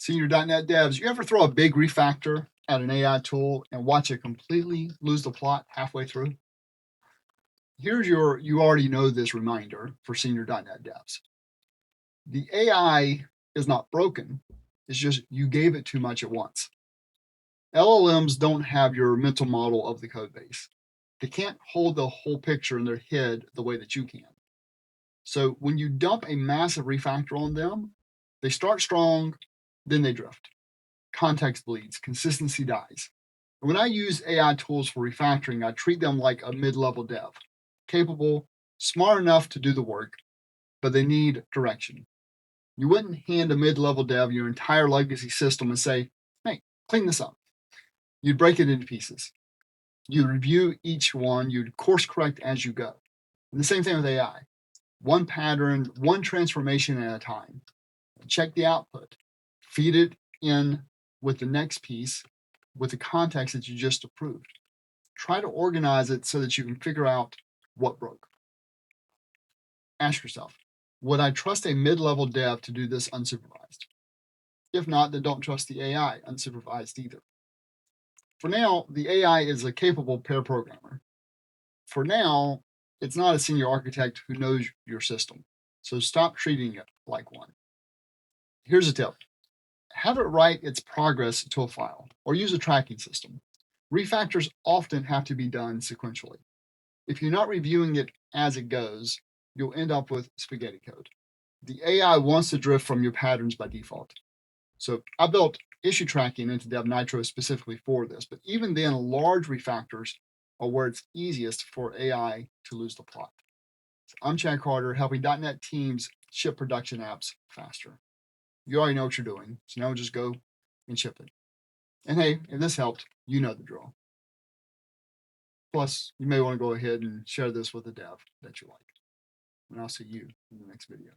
Senior .NET devs, you ever throw a big refactor at an AI tool and watch it completely lose the plot halfway through? Here's you already know this reminder for senior .NET devs. The AI is not broken. It's just you gave it too much at once. LLMs don't have your mental model of the code base. They can't hold the whole picture in their head the way that you can. So when you dump a massive refactor on them, they start strong, then they drift. Context bleeds, consistency dies. And when I use AI tools for refactoring, I treat them like a mid-level dev, capable, smart enough to do the work, but they need direction. You wouldn't hand a mid-level dev your entire legacy system and say, hey, clean this up. You'd break it into pieces. You'd review each one, you'd course correct as you go. And the same thing with AI. One pattern, one transformation at a time. Check the output. Feed it in with the next piece with the context that you just approved. Try to organize it so that you can figure out what broke. Ask yourself, would I trust a mid-level dev to do this unsupervised? If not, then don't trust the AI unsupervised either. For now, the AI is a capable pair programmer. For now, it's not a senior architect who knows your system. So stop treating it like one. Here's a tip. Have it write its progress to a file or use a tracking system. Refactors often have to be done sequentially. If you're not reviewing it as it goes, you'll end up with spaghetti code. The AI wants to drift from your patterns by default. So I built issue tracking into DevNitro specifically for this, but even then, large refactors are where it's easiest for AI to lose the plot. So I'm Chad Carter, helping .NET teams ship production apps faster. You already know what you're doing, so now just go and ship it. And hey, if this helped, you know the drill. Plus, you may want to go ahead and share this with a dev that you like. And I'll see you in the next video.